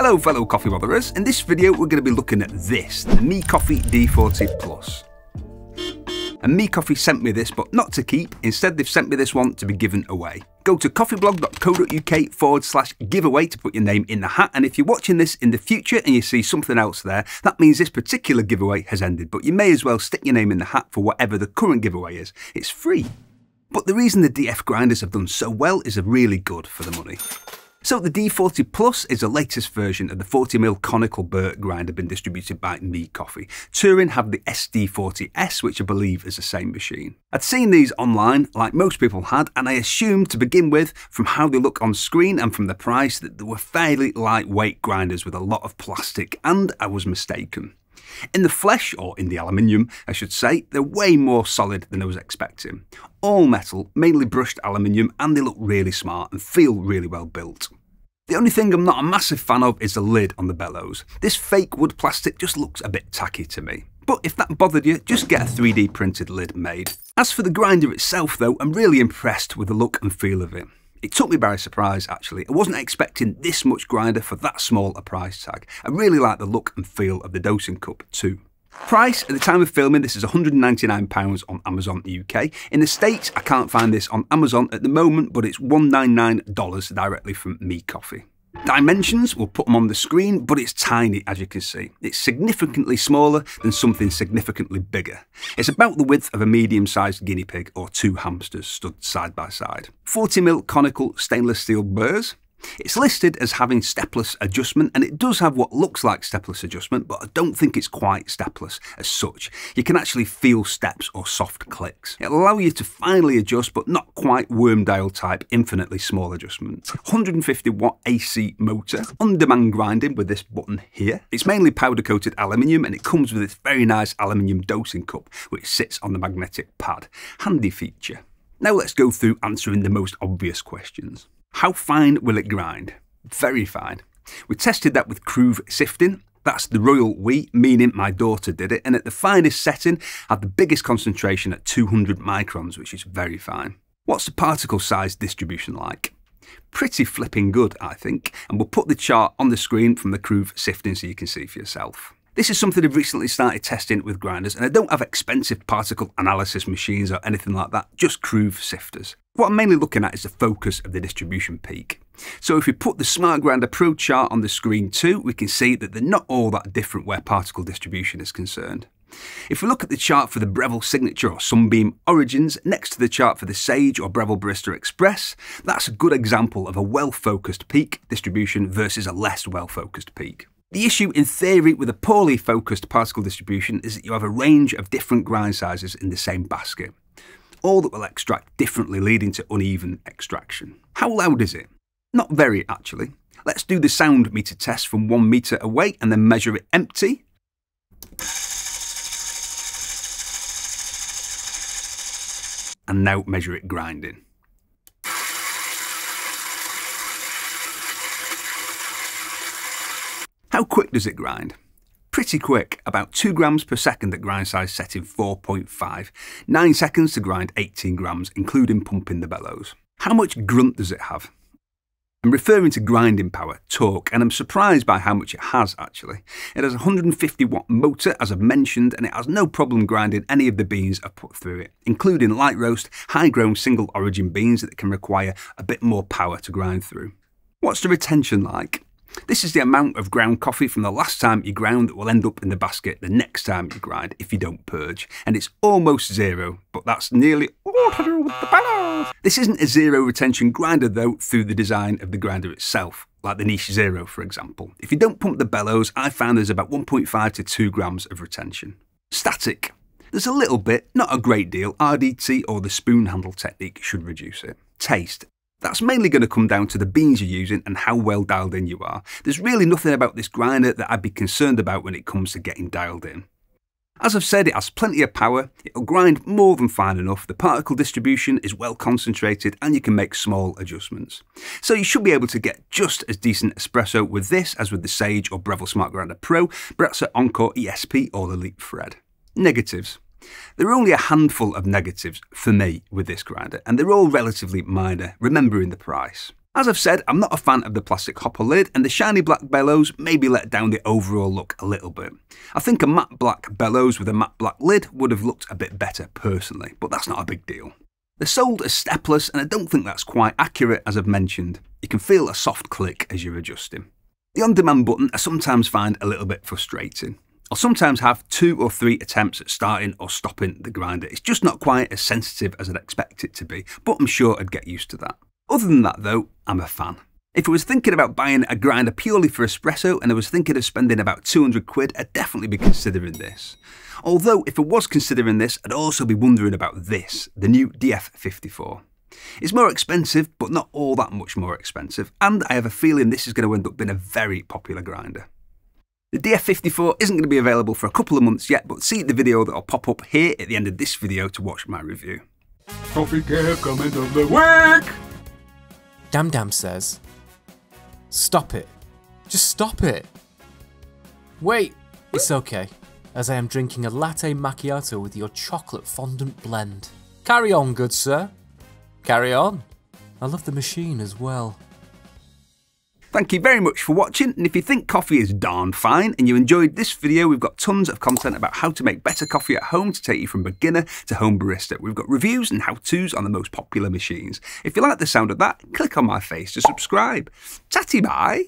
Hello fellow coffee botherers, in this video we're going to be looking at this, the MiiCoffee D40 Plus. And MiiCoffee sent me this, but not to keep, instead they've sent me this one to be given away. Go to coffeeblog.co.uk/giveaway to put your name in the hat, and if you're watching this in the future and you see something else there, that means this particular giveaway has ended, but you may as well stick your name in the hat for whatever the current giveaway is. It's free. But the reason the DF grinders have done so well is they're really good for the money. So the D40 Plus is the latest version of the 40mm conical burr grinder been distributed by MiiCoffee. Turin have the SD40S, which I believe is the same machine. I'd seen these online, like most people had, and I assumed to begin with, from how they look on screen and from the price, that they were fairly lightweight grinders with a lot of plastic, and I was mistaken. In the flesh, or in the aluminium, I should say, they're way more solid than I was expecting. All metal, mainly brushed aluminium, and they look really smart and feel really well built. The only thing I'm not a massive fan of is the lid on the bellows. This fake wood plastic just looks a bit tacky to me. But if that bothered you, just get a 3D printed lid made. As for the grinder itself though, I'm really impressed with the look and feel of it. It took me by surprise actually. I wasn't expecting this much grinder for that small a price tag. I really like the look and feel of the dosing cup too. Price, at the time of filming, this is £199 on Amazon UK. In the States, I can't find this on Amazon at the moment, but it's $199 directly from MiiCoffee. Dimensions, we'll put them on the screen, but it's tiny as you can see. It's significantly smaller than something significantly bigger. It's about the width of a medium-sized guinea pig or two hamsters stood side by side. 40mm conical stainless steel burrs. It's listed as having stepless adjustment, and it does have what looks like stepless adjustment, but I don't think it's quite stepless as such. You can actually feel steps or soft clicks. It'll allow you to finely adjust, but not quite worm dial type infinitely small adjustment. 150 watt AC motor, on-demand grinding with this button here. It's mainly powder coated aluminium, and it comes with this very nice aluminium dosing cup, which sits on the magnetic pad. Handy feature. Now let's go through answering the most obvious questions. How fine will it grind? Very fine. We tested that with Groove sifting. That's the royal we, meaning my daughter did it, and at the finest setting had the biggest concentration at 200 microns, which is very fine. What's the particle size distribution like? Pretty flipping good, I think, and we'll put the chart on the screen from the Groove sifting so you can see for yourself. This is something I've recently started testing with grinders, and I don't have expensive particle analysis machines or anything like that, just Groove sifters. What I'm mainly looking at is the focus of the distribution peak. So if we put the Smart Grinder Pro chart on the screen too, we can see that they're not all that different where particle distribution is concerned. If we look at the chart for the Breville Signature or Sunbeam Origins next to the chart for the Sage or Breville Barista Express, that's a good example of a well-focused peak distribution versus a less well-focused peak. The issue in theory with a poorly focused particle distribution is that you have a range of different grind sizes in the same basket, all that will extract differently, leading to uneven extraction. How loud is it? Not very actually. Let's do the sound meter test from 1 meter away and then measure it empty. And now measure it grinding. How quick does it grind? Pretty quick, about 2 grams per second at grind size setting 4.5, 9 seconds to grind 18 grams, including pumping the bellows. How much grunt does it have? I'm referring to grinding power, torque, and I'm surprised by how much it has actually. It has a 150 watt motor, as I've mentioned, and it has no problem grinding any of the beans I've put through it, including light roast, high grown single origin beans that can require a bit more power to grind through. What's the retention like? This is the amount of ground coffee from the last time you ground that will end up in the basket the next time you grind if you don't purge, and it's almost zero, but that's nearly all to do with the bellows. This isn't a zero retention grinder though through the design of the grinder itself, like the Niche Zero for example. If you don't pump the bellows, I found there's about 1.5 to 2 grams of retention. Static. There's a little bit, not a great deal. RDT or the spoon handle technique should reduce it. Taste. That's mainly going to come down to the beans you're using and how well dialed in you are. There's really nothing about this grinder that I'd be concerned about when it comes to getting dialed in. As I've said, it has plenty of power, it'll grind more than fine enough, the particle distribution is well concentrated and you can make small adjustments. So you should be able to get just as decent espresso with this as with the Sage or Breville Smart Grinder Pro, Brezza Encore ESP or the Leap Thread. Negatives. There are only a handful of negatives for me with this grinder, and they're all relatively minor, remembering the price. As I've said, I'm not a fan of the plastic hopper lid, and the shiny black bellows maybe let down the overall look a little bit. I think a matte black bellows with a matte black lid would have looked a bit better personally, but that's not a big deal. They're sold as stepless, and I don't think that's quite accurate as I've mentioned. You can feel a soft click as you're adjusting. The on-demand button I sometimes find a little bit frustrating. I'll sometimes have 2 or 3 attempts at starting or stopping the grinder. It's just not quite as sensitive as I'd expect it to be, but I'm sure I'd get used to that. Other than that though, I'm a fan. If I was thinking about buying a grinder purely for espresso and I was thinking of spending about 200 quid, I'd definitely be considering this. Although if I was considering this, I'd also be wondering about this, the new DF54. It's more expensive, but not all that much more expensive, and I have a feeling this is going to end up being a very popular grinder. The DF54 isn't going to be available for a couple of months yet, but see the video that will pop up here at the end of this video to watch my review. Coffee care comment of the week! Dam says, "Stop it. Just stop it." Wait, it's okay, as I am drinking a latte macchiato with your chocolate fondant blend. Carry on, good sir. Carry on. I love the machine as well. Thank you very much for watching, and if you think coffee is darn fine and you enjoyed this video, we've got tons of content about how to make better coffee at home to take you from beginner to home barista. We've got reviews and how-tos on the most popular machines. If you like the sound of that, click on my face to subscribe. Tatty bye!